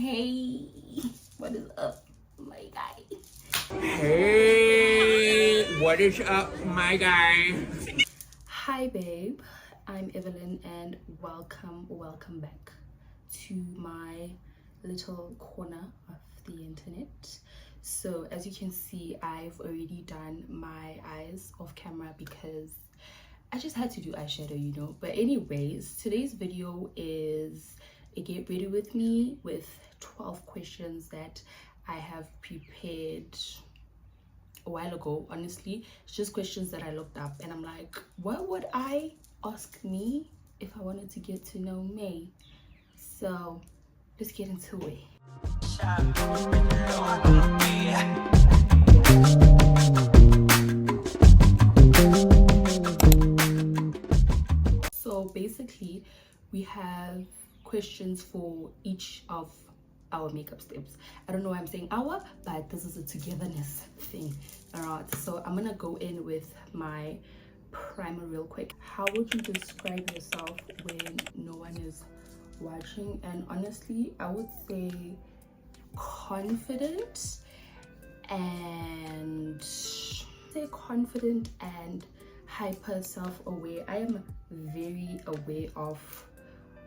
Hey, what is up, my guy? Hey, what is up, my guy? Hi, babe. I'm Evelyn, and welcome back to my little corner of the internet. So, as you can see, I've already done my eyes off camera because I just had to do eyeshadow, you know. But anyways, today's video is a get ready with me with 12 questions that I have prepared a while ago. Honestly, it's just questions that I looked up and I'm like, what would I ask me if I wanted to get to know me? So let's get into it. So basically we have questions for each of our makeup steps. I don't know why I'm saying our, but this is a togetherness thing. All right, so I'm gonna go in with my primer real quick. How would you describe yourself when no one is watching? And honestly, I would say confident and hyper self-aware. I am very aware of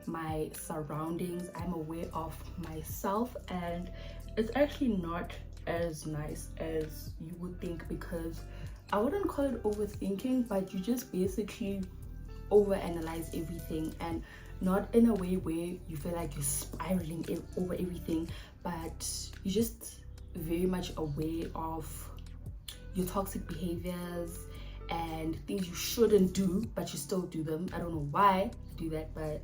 my surroundings. I'm aware of myself, and it's actually not as nice as you would think, because I wouldn't call it overthinking, but you just basically overanalyze everything, and not in a way where you feel like you're spiraling over everything, but you're just very much aware of your toxic behaviors and things you shouldn't do, but you still do them. I don't know why you do that, but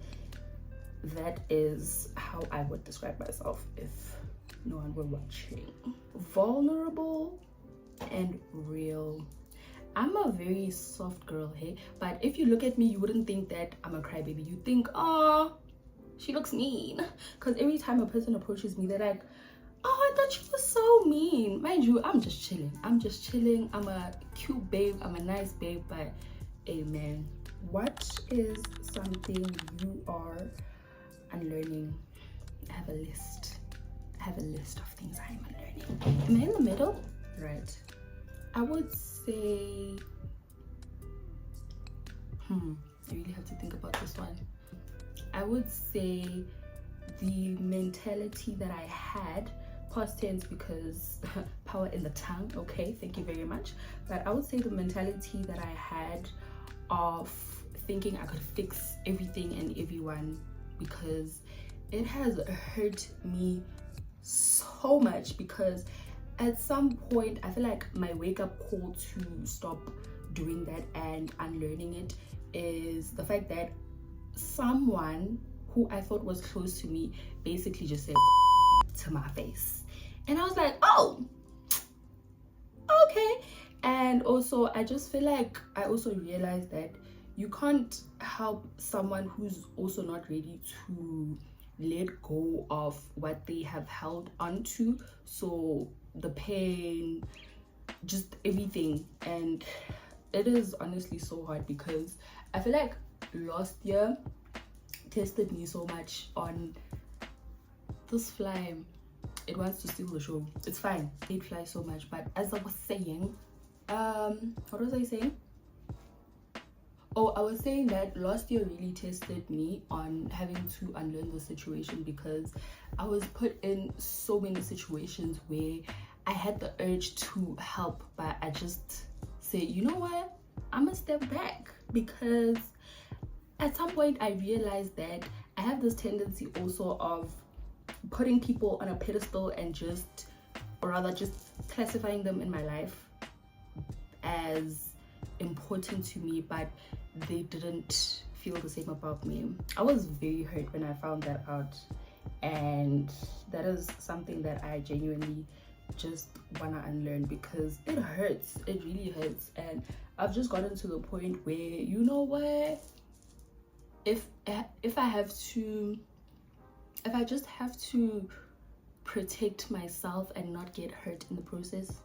that is how I would describe myself if no one were watching. Vulnerable and real. I'm a very soft girl, hey, but if you look at me, you wouldn't think that I'm a crybaby. You think, oh, she looks mean, because every time a person approaches me, they're like, oh, I thought you were so mean. Mind you, I'm just chilling. I'm a cute babe. I'm a nice babe, but amen. What is something you are unlearning? I have a list of things I am unlearning. Am I in the middle? Right. I would say I really have to think about this one. I would say the mentality that I had, past tense because power in the tongue, okay, thank you very much, but I would say the mentality that I had of thinking I could fix everything and everyone, because it has hurt me so much. Because at some point I feel like my wake-up call to stop doing that and unlearning it is the fact that someone who I thought was close to me basically just said to my face, and I was like, oh, okay. And also I just feel like I also realized that you can't help someone who's also not ready to let go of what they have held on to. So the pain, just everything. And it is honestly so hard, because I feel like last year tested me so much on this fly. It wants to steal the show. It's fine, it flies so much. But as I was saying, what was I saying? Oh, I was saying that last year really tested me on having to unlearn the situation, because I was put in so many situations where I had the urge to help, but I just said, you know what, I'm gonna step back. Because at some point I realized that I have this tendency also of putting people on a pedestal and just classifying them in my life as important to me, but they didn't feel the same about me. I was very hurt when I found that out, and that is something that I genuinely just wanna unlearn, because it hurts. It really hurts. And I've just gotten to the point where, you know what, if I just have to protect myself and not get hurt in the process,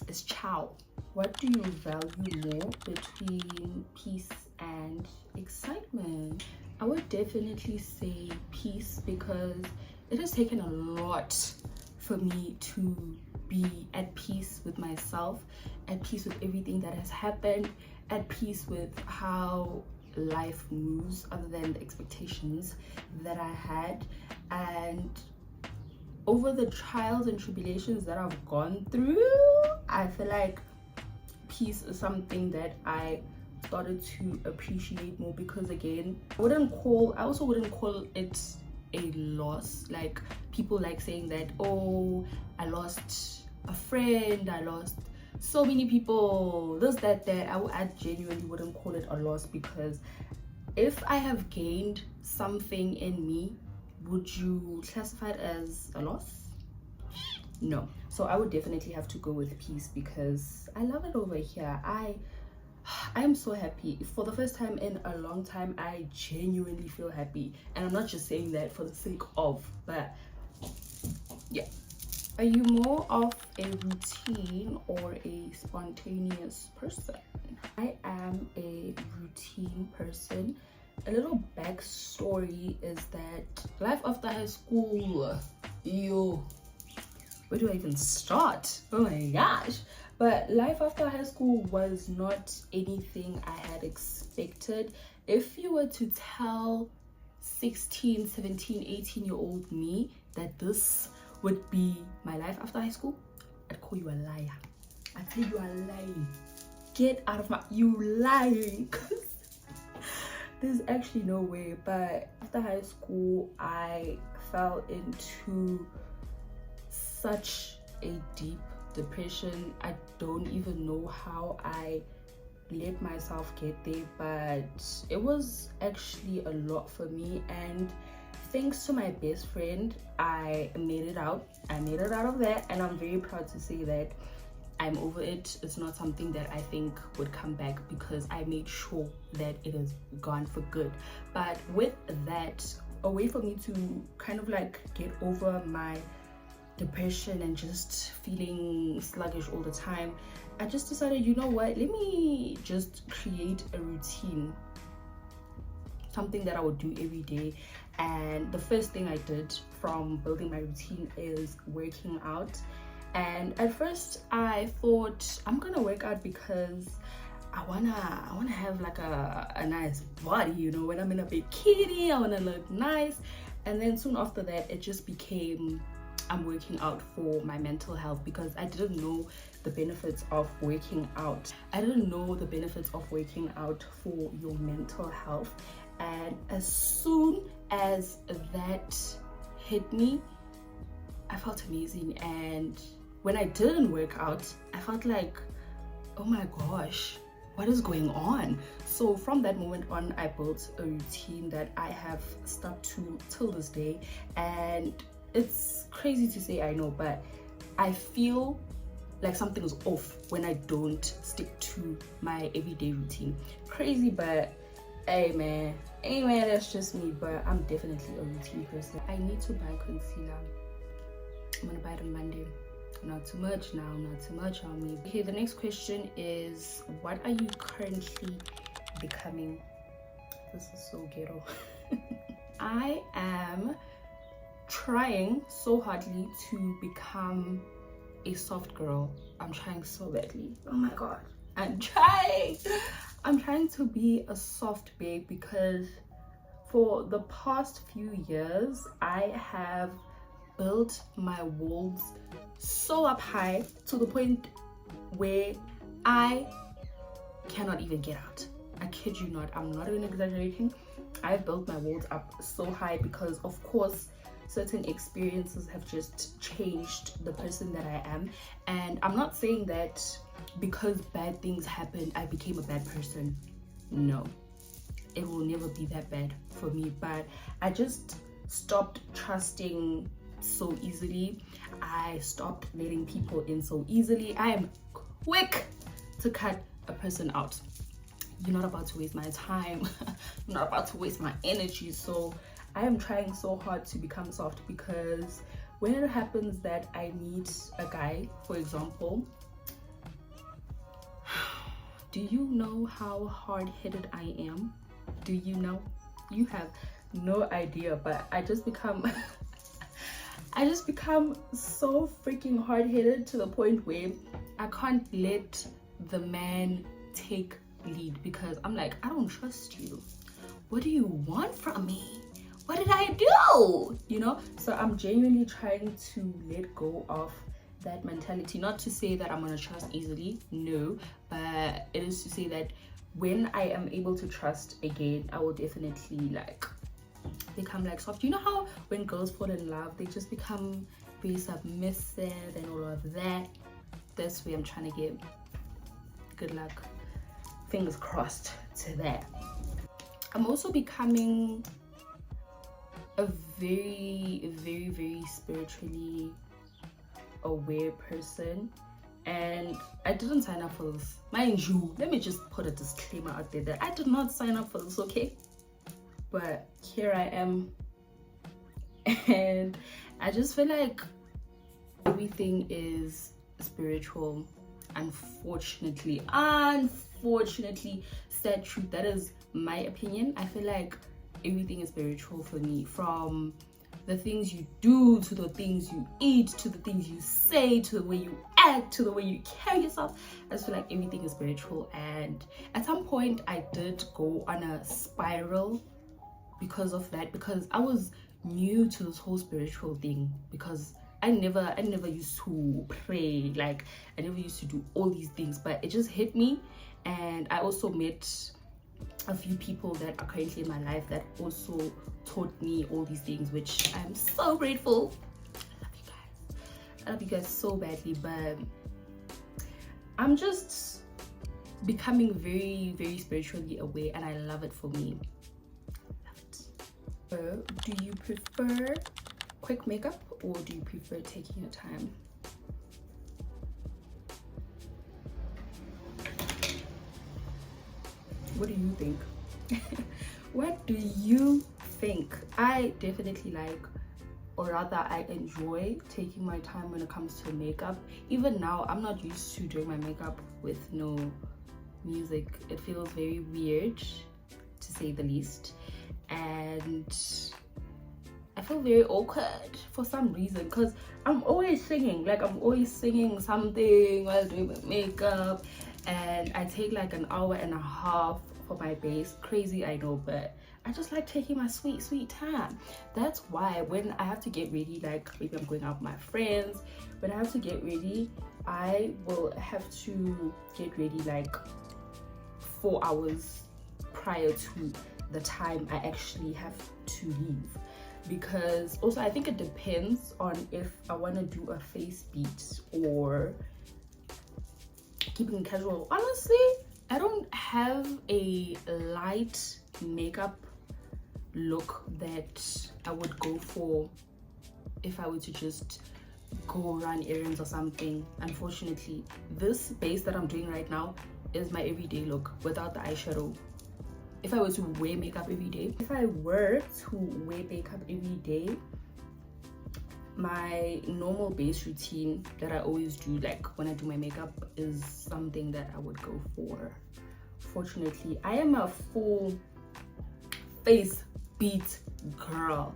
it's ciao. What do you value more between peace and excitement? I would definitely say peace, because it has taken a lot for me to be at peace with myself, at peace with everything that has happened, at peace with how life moves other than the expectations that I had. And over the trials and tribulations that I've gone through, I feel like peace is something that I started to appreciate more, because again, I also wouldn't call it a loss. Like, people like saying that, oh, I lost a friend, I lost so many people, this, that. I genuinely wouldn't call it a loss, because if I have gained something in me, would you classify it as a loss? No. So I would definitely have to go with peace, because I love it over here. I'm so happy. For the first time in a long time, I genuinely feel happy. And I'm not just saying that for the sake of, but yeah. Are you more of a routine or a spontaneous person? I am a routine person. A little backstory is that life after high school, where do I even start? Oh my gosh. But life after high school was not anything I had expected. If you were to tell 16, 17, 18-year-old me that this would be my life after high school, I'd call you a liar. I'd say you are lying. Get out of my, you lying. There's actually no way. But after high school, I fell into such a deep depression. I don't even know how I let myself get there, but it was actually a lot for me. And thanks to my best friend, I made it out. I made it out of that, and I'm very proud to say that I'm over it. It's not something that I think would come back, because I made sure that it is gone for good. But with that, a way for me to kind of like get over my depression and just feeling sluggish all the time, I just decided, you know what, let me just create a routine, something that I would do every day. And the first thing I did from building my routine is working out. And at first I thought, I'm gonna work out because I wanna have like a nice body, you know, when I'm in a bikini, I wanna look nice. And then soon after that, it just became, I'm working out for my mental health, because I didn't know the benefits of working out. I didn't know the benefits of working out for your mental health. And as soon as that hit me, I felt amazing. And when I didn't work out, I felt like, oh my gosh, what is going on? So from that moment on, I built a routine that I have stuck to till this day. And it's crazy to say, I know, but I feel like something is off when I don't stick to my everyday routine. Crazy, but hey man, that's just me. But I'm definitely a routine person. I need to buy concealer. I'm gonna buy it on Monday. Not too much now, not too much on me. Okay, the next question is, what are you currently becoming? This is so ghetto. I am trying so hardly to become a soft girl. I'm trying so badly. Oh my god, I'm trying to be a soft babe, because for the past few years I have built my walls so up high to the point where I cannot even get out. I kid you not, I'm not even exaggerating. I've built my walls up so high because, of course, certain experiences have just changed the person that I am. And I'm not saying that because bad things happened, I became a bad person. No, it will never be that bad for me. But I just stopped trusting so easily. I stopped letting people in so easily. I am quick to cut a person out. You're not about to waste my time. You're not about to waste my energy. So I am trying so hard to become soft, because when it happens that I meet a guy, for example, do you know how hard-headed I am? Do you know? You have no idea. But I just become I just become so freaking hard-headed to the point where I can't let the man take lead, because I'm like, I don't trust you. What do you want from me? What did I do? You know? So I'm genuinely trying to let go of that mentality. Not to say that I'm gonna trust easily, no, but it is to say that when I am able to trust again, I will definitely like become like soft. You know how when girls fall in love, they just become very submissive and all of that? That's where I'm trying to get. Good luck, fingers crossed to that. I'm also becoming a very spiritually aware person, and I didn't sign up for this, mind you. Let me just put a disclaimer out there that I did not sign up for this, okay? But here I am, and I just feel like everything is spiritual. Unfortunately, sad truth, that is my opinion. I feel like everything is spiritual for me, from the things you do, to the things you eat, to the things you say, to the way you act, to the way you carry yourself. I just feel like everything is spiritual. And at some point I did go on a spiral because of that, because I was new to this whole spiritual thing, because I never used to pray, like I never used to do all these things, but it just hit me. And I also met a few people that are currently in my life that also taught me all these things, which I'm so grateful. I love you guys so badly. But I'm just becoming very spiritually aware, and I love it for me. Love it. So, do you prefer quick makeup, or do you prefer taking your time? What do you think? What do you think? I definitely like, or rather I enjoy taking my time when it comes to makeup. Even now, I'm not used to doing my makeup with no music. It feels very weird, to say the least, and I feel very awkward for some reason, because I'm always singing. Like, I'm always singing something while doing my makeup, and I take like an hour and a half for my base. Crazy, I know, but I just like taking my sweet time. That's why when I have to get ready, like maybe I'm going out with my friends, when I have to get ready, I will have to get ready like 4 hours prior to the time I actually have to leave. Because also I think it depends on if I want to do a face beat or keeping it casual. Honestly, I don't have a light makeup look that I would go for if I were to just go run errands or something. Unfortunately, this base that I'm doing right now is my everyday look without the eyeshadow. If I were to wear makeup every day, my normal base routine that I always do, like when I do my makeup, is something that I would go for. Fortunately, I am a full face beat girl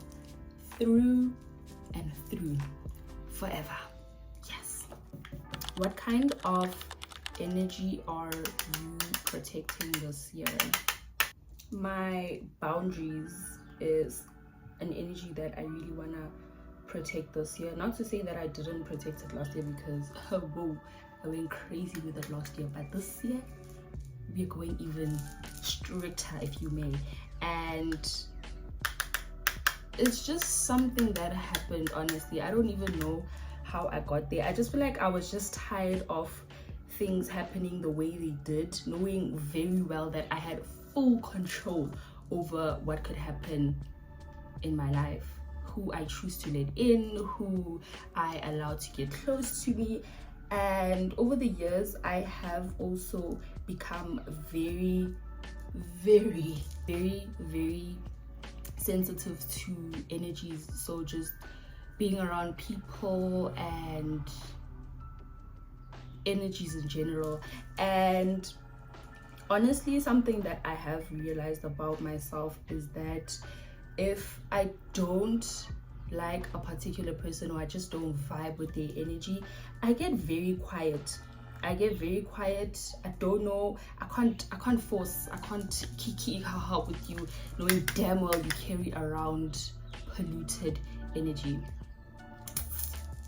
through and through, forever. Yes. What kind of energy are you protecting this year? My boundaries is an energy that I really want to protect this year. Not to say that I didn't protect it last year, because whoa, I went crazy with it last year, but this year we're going even stricter, if you may. And it's just something that happened. Honestly, I don't even know how I got there. I just feel like I was just tired of things happening the way they did, knowing very well that I had full control over what could happen in my life, who I choose to let in, who I allow to get close to me. And over the years, I have also become very sensitive to energies. So just being around people and energies in general. And honestly, something that I have realized about myself is that if I don't like a particular person or I just don't vibe with their energy, I get very quiet. I don't know, I can't force, I can't kiki haha with you, knowing damn well you carry around polluted energy.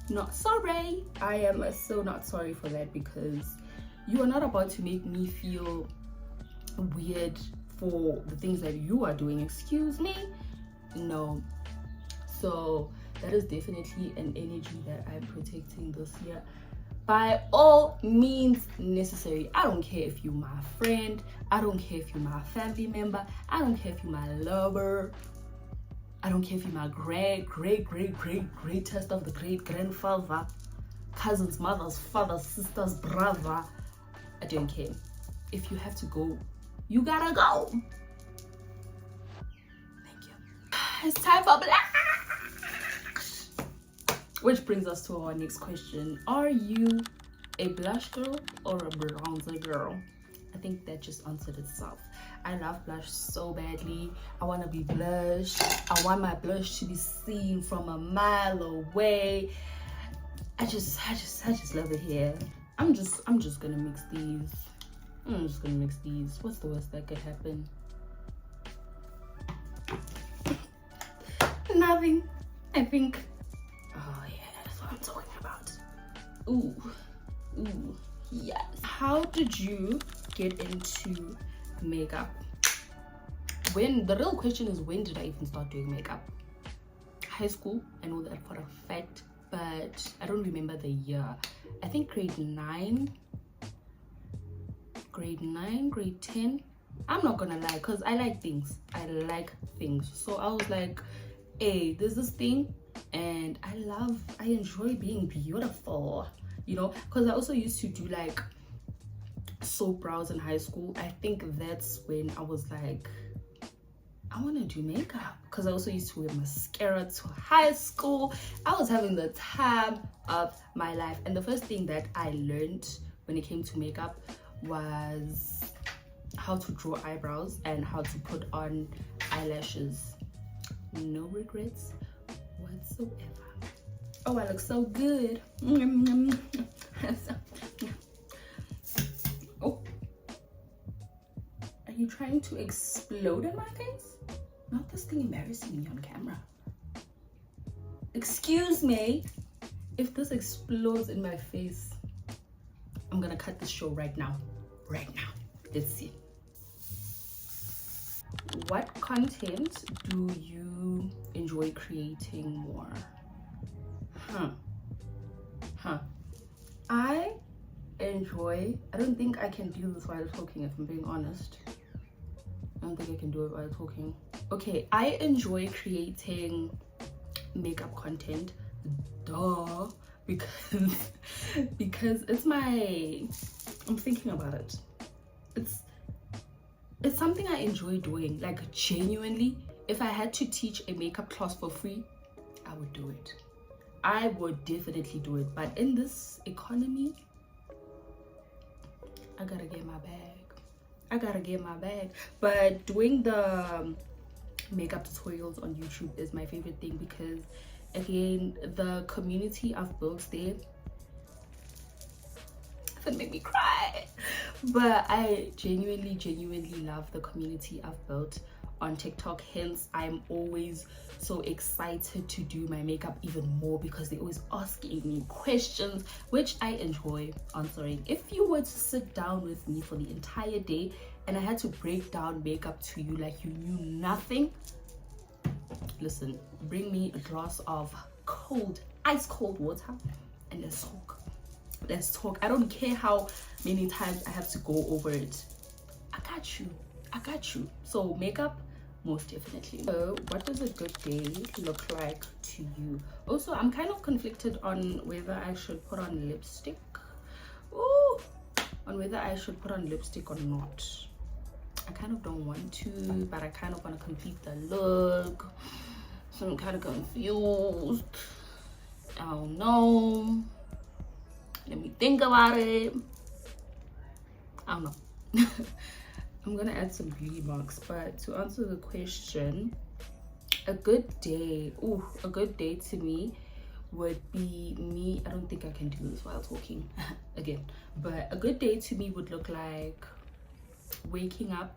Not sorry. I am so not sorry for that, because you are not about to make me feel weird for the things that you are doing. Excuse me? No. So that is definitely an energy that I'm protecting this year by all means necessary. I don't care if you're my friend, I don't care if you're my family member, I don't care if you're my lover, I don't care if you're my greatest of the great grandfather, cousins, mothers, fathers, sisters, brother. I don't care. If you have to go, you gotta go. Thank you. It's time for black. Which brings us to our next question. Are you a blush girl or a bronzer girl? I think that just answered itself. I love blush so badly. I want to be blushed. I want my blush to be seen from a mile away. I just love it here. I'm just gonna mix these. What's the worst that could happen? Nothing. I think. Oh yeah, that's what I'm talking about. Ooh, yes. How did you get into makeup? The real question is, when did I even start doing makeup? High school, I know that for a fact, but I don't remember the year. I think grade 9, grade 10. I'm not gonna lie, because I like things. So I was like, hey, there's this thing and I enjoy being beautiful, you know, because I also used to do like soap brows in high school. I think that's when I was like, I want to do makeup, because I also used to wear mascara to high school. I was having the time of my life, and the first thing that I learned when it came to makeup was how to draw eyebrows and how to put on eyelashes. No regrets whatsoever. Oh, I look so good. Oh, are you trying to explode in my face? Not this thing embarrassing me on camera. Excuse me. If this explodes in my face, I'm gonna cut this show right now. Let's see. What content do you enjoy creating more? I don't think I can do this while talking, if I'm being honest. I don't think I can do it while talking. Okay, I enjoy creating makeup content, duh, because it's I'm thinking about it. It's something I enjoy doing, like genuinely. If I had to teach a makeup class for free, I would do it. I would definitely do it. But in this economy, I gotta get my bag. But doing the makeup tutorials on YouTube is my favorite thing, because again, the community I've built there, it made me cry. But I genuinely love the community I've built on TikTok. Hence, I'm always so excited to do my makeup even more, because they're always asking me questions, which I enjoy answering. If you were to sit down with me for the entire day and I had to break down makeup to you like you knew nothing, listen, bring me a glass of ice cold water and let's talk. I don't care how many times I have to go over it. I got you. So makeup, most definitely. So what does a good day look like to you? Also, I'm kind of conflicted on whether I should put on lipstick. Or not. I kind of don't want to, but I kind of want to complete the look. So I'm kind of confused. I don't know. Let me think about it. I don't know. I'm gonna add some beauty marks, but to answer the question, A good day, a good day to me would be me. I don't think I can do this while talking again, but a good day to me would look like waking up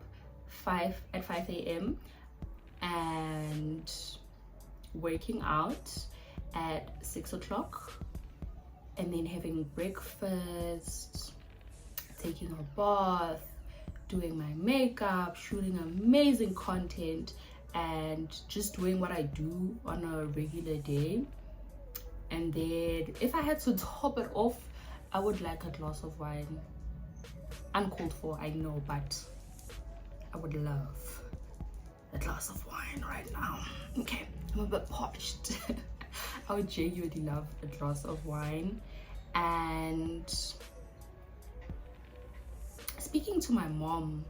at 5 a.m. and working out at 6 o'clock, and then having breakfast, taking a bath, doing my makeup, shooting amazing content, and just doing what I do on a regular day. And then if I had to top it off, I would like a glass of wine. Uncalled for, I know, but I would love a glass of wine right now. Okay, I'm a bit parched. I would genuinely love a glass of wine. And speaking to my mom,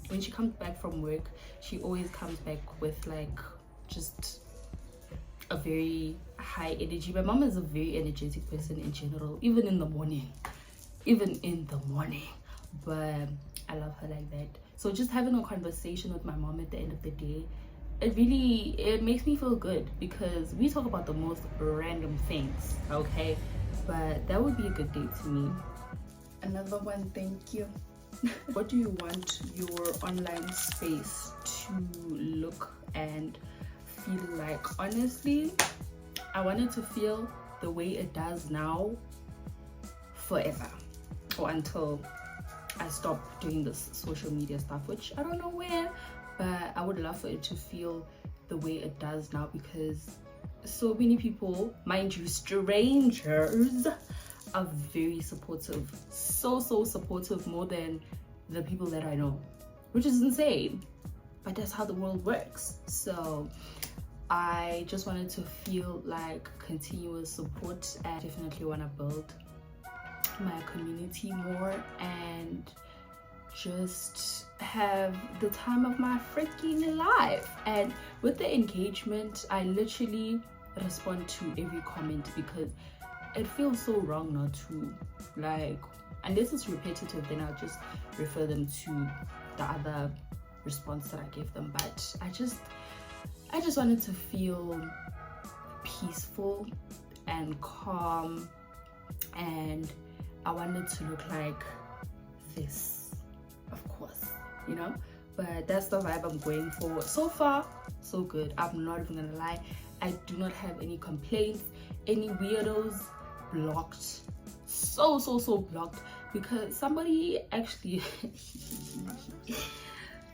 when she comes back from work, she always comes back with like just a very high energy. My mom is a very energetic person in general, even in the morning, but I love her like that. So just having a conversation with my mom at the end of the day, it makes me feel good, because we talk about the most random things, okay? But that would be a good day to me. Another one, thank you. What do you want your online space to look and feel like? Honestly, I want it to feel the way it does now forever, or until I stop doing this social media stuff, which I don't know when, but I would love for it to feel the way it does now, because so many people, mind you, strangers, are very supportive, so supportive, more than the people that I know, which is insane, but that's how the world works. So I just wanted to feel like continuous support. I definitely want to build my community more and just have the time of my freaking life. And with the engagement, I literally respond to every comment, because it feels so wrong not to. Like, unless it's repetitive, then I'll just refer them to the other response that I gave them. But I just wanted to feel peaceful and calm, and I wanted to look like this, of course, you know. But that's the vibe I'm going for. So far, so good. I'm not even gonna lie, I do not have any complaints. Any weirdos, blocked. So blocked, because somebody actually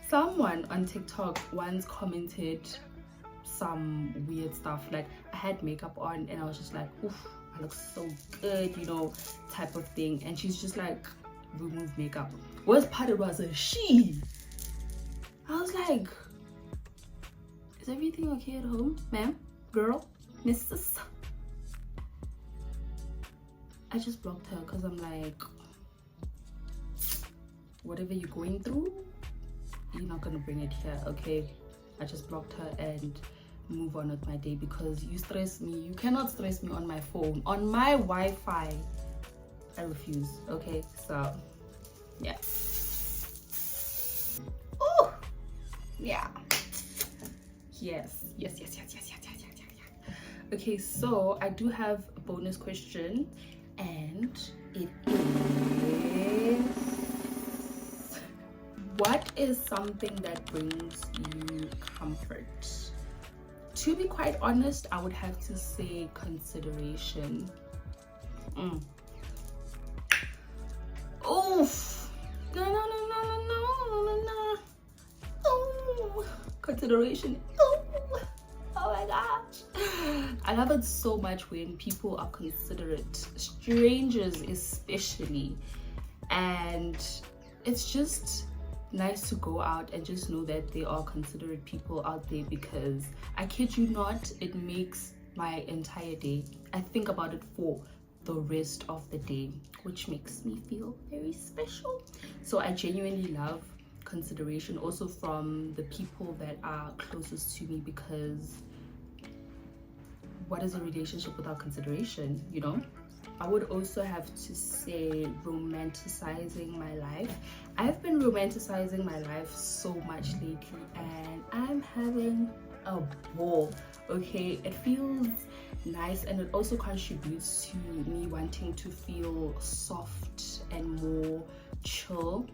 someone on TikTok once commented some weird stuff, like I had makeup on and I was just like, oof, I look so good, you know, type of thing. And she's just like, remove makeup. Worst part, it was a she. I was like, is everything okay at home, ma'am, girl, missus? I just blocked her, because I'm like, whatever you're going through, you're not gonna bring it here, okay? I just blocked her and move on with my day, because you stress me. You cannot stress me on my phone, on my Wi-Fi. I refuse, okay? So yeah. Oh yeah, yes. Okay, so I do have a bonus question, and it is, what is something that brings you comfort? To be quite honest, I would have to say consideration. Oof. No. Oh, consideration. Oh my gosh. I love it so much when people are considerate, strangers especially. And it's just nice to go out and just know that there are considerate people out there, because I kid you not, it makes my entire day. I think about it for the rest of the day, which makes me feel very special. So I genuinely love consideration, also from the people that are closest to me, because what is a relationship without consideration, you know? I would also have to say romanticizing my life. I've been romanticizing my life so much lately, and I'm having a ball. Okay, it feels nice, and it also contributes to me wanting to feel soft and more chill,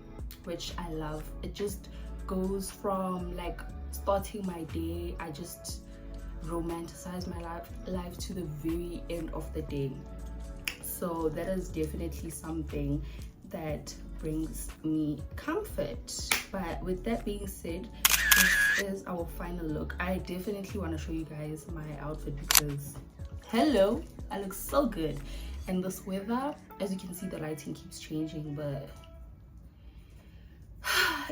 which I love. It just goes from like starting my day, I just romanticize my life to the very end of the day. So that is definitely something that brings me comfort. But with that being said, this is our final look. I definitely want to show you guys my outfit because hello, I look so good. And this weather, as you can see, the lighting keeps changing, but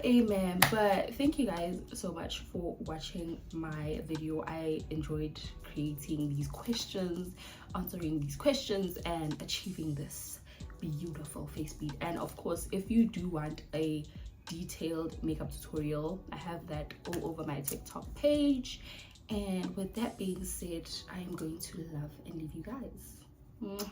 amen. But thank you guys so much for watching my video. I enjoyed creating these questions, answering these questions, and achieving this beautiful face bead. And of course, if you do want a detailed makeup tutorial, I have that all over my TikTok page. And with that being said, I am going to love and leave you guys.